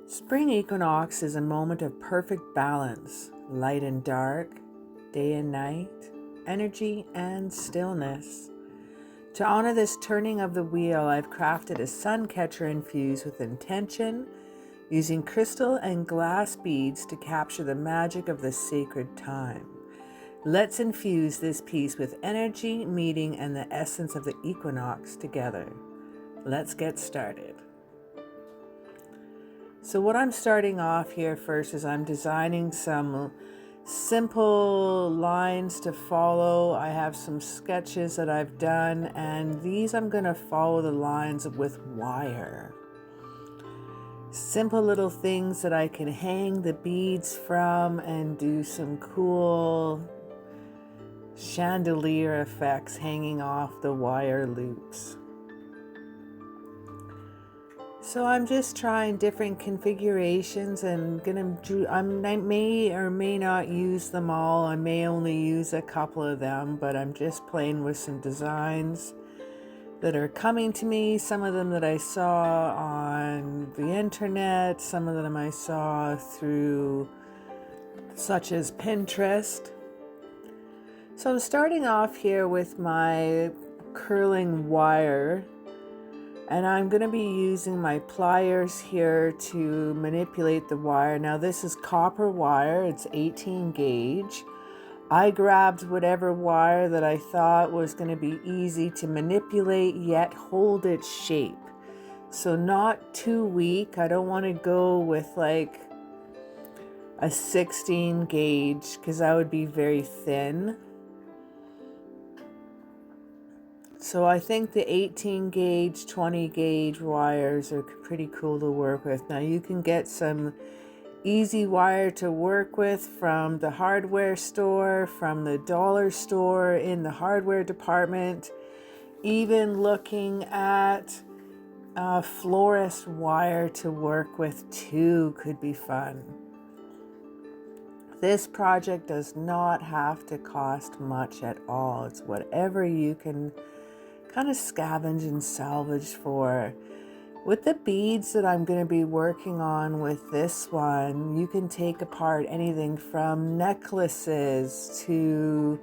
Spring equinox is a moment of perfect balance, light and dark, day and night, energy and stillness. To honor this turning of the wheel, I've crafted a Suncatcher infused with intention, using crystal and glass beads to capture the magic of the sacred time. Let's infuse this piece with energy, meaning, and the essence of the equinox together. Let's get started. So what I'm starting off here first is I'm designing some simple lines to follow. I have some sketches that I've done, and these I'm going to follow the lines with wire. Simple little things that I can hang the beads from and do some cool chandelier effects hanging off the wire loops. So I'm just trying different configurations and I may or may not use them all. I may only use a couple of them, but I'm just playing with some designs that are coming to me. Some of them that I saw on the internet, some of them I saw through such as Pinterest. So I'm starting off here with my curling wire. And I'm going to be using my pliers here to manipulate the wire. Now this is copper wire, it's 18 gauge. I grabbed whatever wire that I thought was going to be easy to manipulate yet hold its shape. So not too weak. I don't want to go with like a 16 gauge because that would be very thin. So I think the 18 gauge, 20 gauge wires are pretty cool to work with. Now you can get some easy wire to work with from the hardware store, from the dollar store, in the hardware department. Even looking at florist wire to work with too could be fun. This project does not have to cost much at all. It's whatever you can kind of scavenge and salvage for. With the beads that I'm going to be working on with this one, you can take apart anything from necklaces to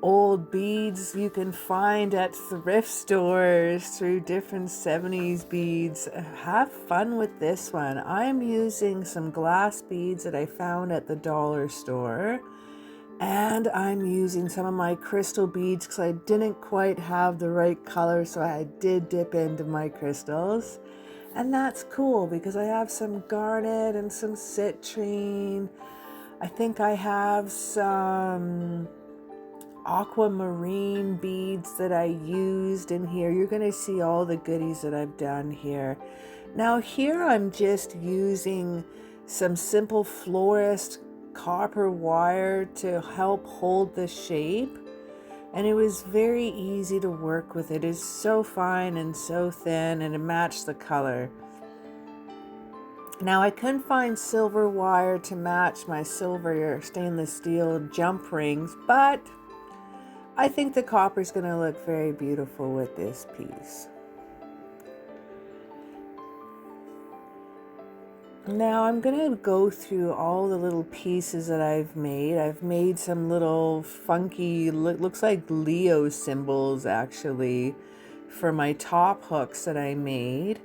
old beads you can find at thrift stores through different 70s beads. Have fun with this one. I'm using some glass beads that I found at the dollar store. And I'm using some of my crystal beads because I didn't quite have the right color, so I did dip into my crystals. And that's cool because I have some garnet and some citrine. I think I have some aquamarine beads that I used in here. You're going to see all the goodies that I've done here. Now here I'm just using some simple florist copper wire to help hold the shape, and it was very easy to work with. It is so fine and so thin, and it matched the color. Now I couldn't find silver wire to match my silver stainless steel jump rings, but I think the copper is going to look very beautiful with this piece. Now I'm going to go through all the little pieces that I've made. I've made some little funky, looks like Leo symbols actually, for my top hooks that I made.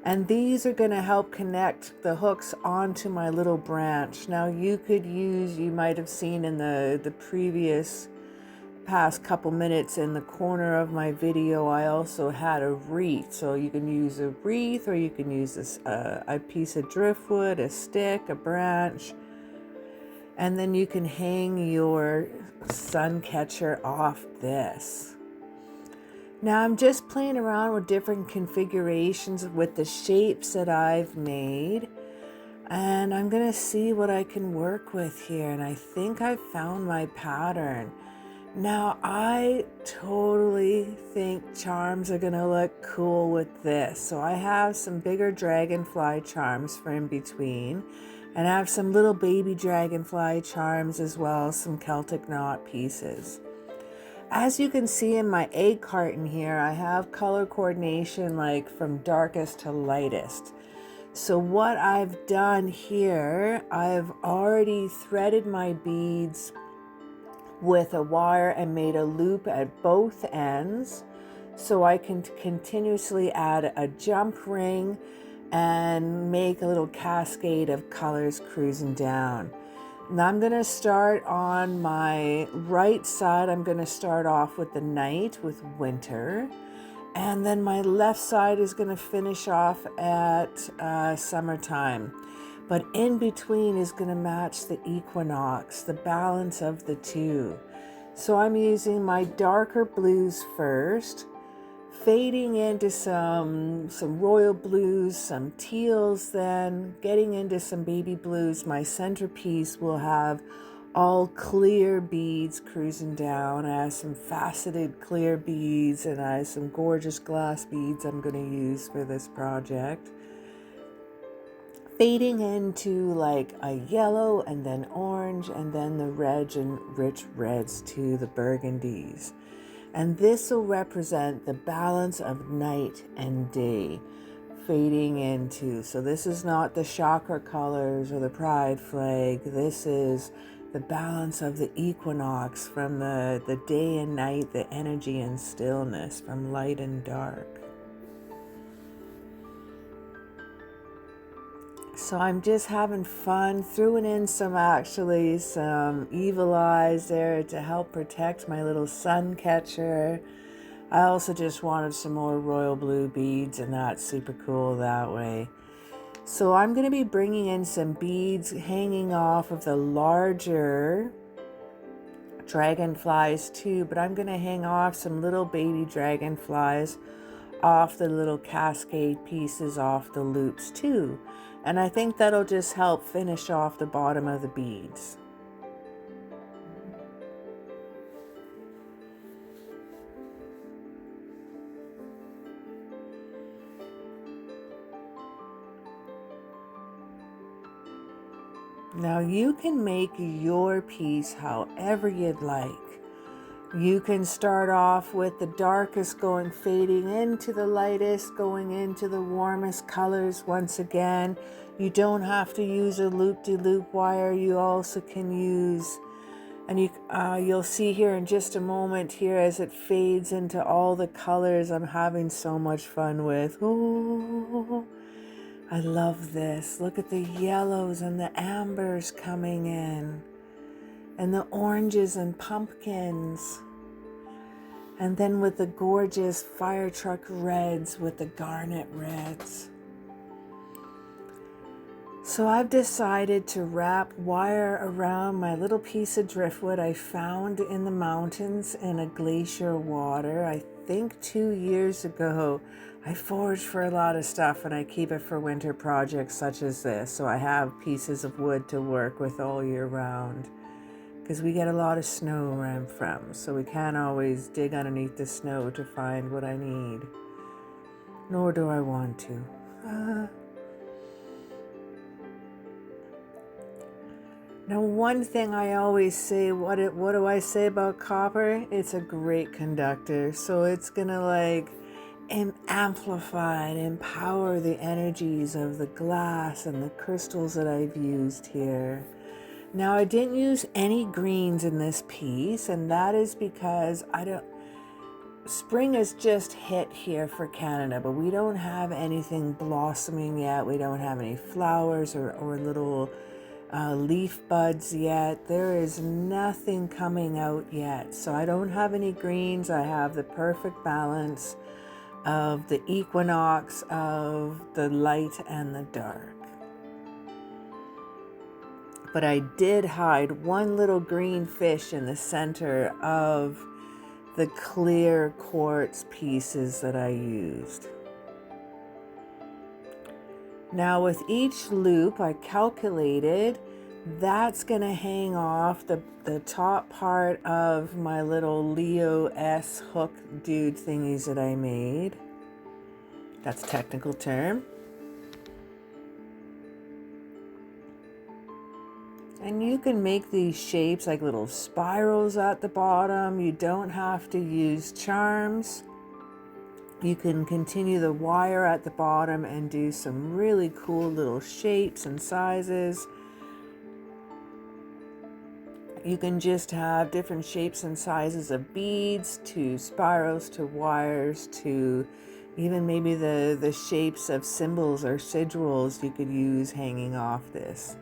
And these are going to help connect the hooks onto my little branch. Now you could use, you might have seen in the previous past couple minutes in the corner of my video, I also had a wreath. So you can use a wreath, or you can use this a piece of driftwood, a stick, a branch, and then you can hang your Suncatcher off this. Now I'm just playing around with different configurations with the shapes that I've made, and I'm gonna see what I can work with here, and I think I've found my pattern. Now, I totally think charms are going to look cool with this. So I have some bigger dragonfly charms for in between. And I have some little baby dragonfly charms as well, some Celtic knot pieces. As you can see in my egg carton here, I have color coordination like from darkest to lightest. So what I've done here, I've already threaded my beads with a wire and made a loop at both ends, so I can continuously add a jump ring and make a little cascade of colors cruising down. Now I'm going to start on my right side. I'm going to start off with the night with winter, and then my left side is going to finish off at summertime. But in between is going to match the equinox, the balance of the two. So I'm using my darker blues first, fading into some royal blues, some teals, then getting into some baby blues. My centerpiece will have all clear beads cruising down. I have some faceted clear beads, and I have some gorgeous glass beads I'm going to use for this project. Fading into like a yellow and then orange and then the red and rich reds to the burgundies. And this will represent the balance of night and day fading into. So this is not the chakra colors or the pride flag. This is the balance of the equinox, from the day and night, the energy and stillness, from light and dark. So I'm just having fun, throwing in some evil eyes there to help protect my little Suncatcher. I also just wanted some more royal blue beads, and that's super cool that way. So I'm going to be bringing in some beads hanging off of the larger dragonflies too, but I'm going to hang off some little baby dragonflies off the little cascade pieces off the loops too. And I think that'll just help finish off the bottom of the beads. Now you can make your piece however you'd like. You can start off with the darkest going fading into the lightest, going into the warmest colors once again. You don't have to use a loop-de-loop wire. You also can use, and you'll see here in just a moment here as it fades into all the colors I'm having so much fun with. Ooh, I love this. Look at the yellows and the ambers coming in, and the oranges and pumpkins. And then with the gorgeous fire truck reds with the garnet reds. So I've decided to wrap wire around my little piece of driftwood I found in the mountains in a glacier water. I think 2 years ago. I forage for a lot of stuff, and I keep it for winter projects such as this. So I have pieces of wood to work with all year round, because we get a lot of snow where I'm from, so we can't always dig underneath the snow to find what I need. Nor do I want to. Now, one thing I always say, what do I say about copper? It's a great conductor, so it's gonna amplify and empower the energies of the glass and the crystals that I've used here. Now, I didn't use any greens in this piece, and that is because spring has just hit here for Canada, but we don't have anything blossoming yet. We don't have any flowers or little leaf buds yet. There is nothing coming out yet. So I don't have any greens. I have the perfect balance of the equinox, of the light and the dark. But I did hide one little green fish in the center of the clear quartz pieces that I used. Now with each loop I calculated that's going to hang off the top part of my little Leo S hook dude thingies that I made. That's a technical term. And you can make these shapes like little spirals at the bottom. You don't have to use charms. You can continue the wire at the bottom and do some really cool little shapes and sizes. You can just have different shapes and sizes of beads to spirals to wires to even maybe the shapes of symbols or sigils you could use hanging off this.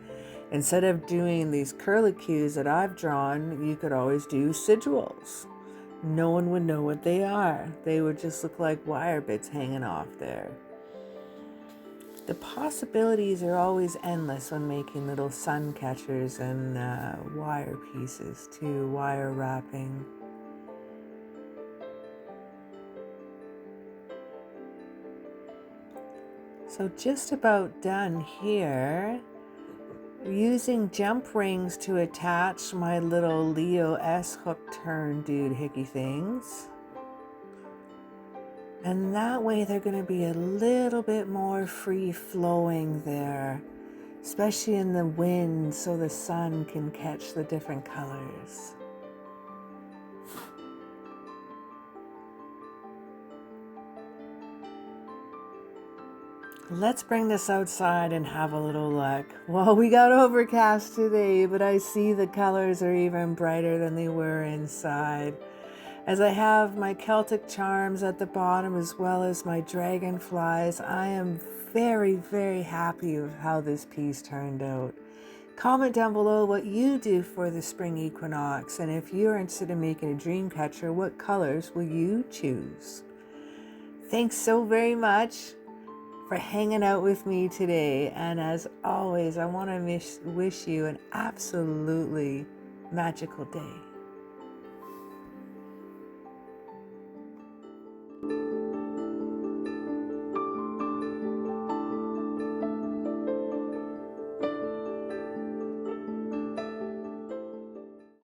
Instead of doing these curlicues that I've drawn, you could always do sigils. No one would know what they are. They would just look like wire bits hanging off there. The possibilities are always endless when making little sun catchers and wire pieces too, wire wrapping. So just about done here. Using jump rings to attach my little Leo S hook turn dude hickey things. And that way they're going to be a little bit more free flowing there, especially in the wind so the sun can catch the different colors. Let's bring this outside and have a little look. Well, we got overcast today, but I see the colors are even brighter than they were inside. As I have my Celtic charms at the bottom as well as my dragonflies, I am very, very happy with how this piece turned out. Comment down below what you do for the spring equinox, and if you're interested in making a dream catcher, what colors will you choose? Thanks so very much for hanging out with me today, and as always, I want to wish you an absolutely magical day.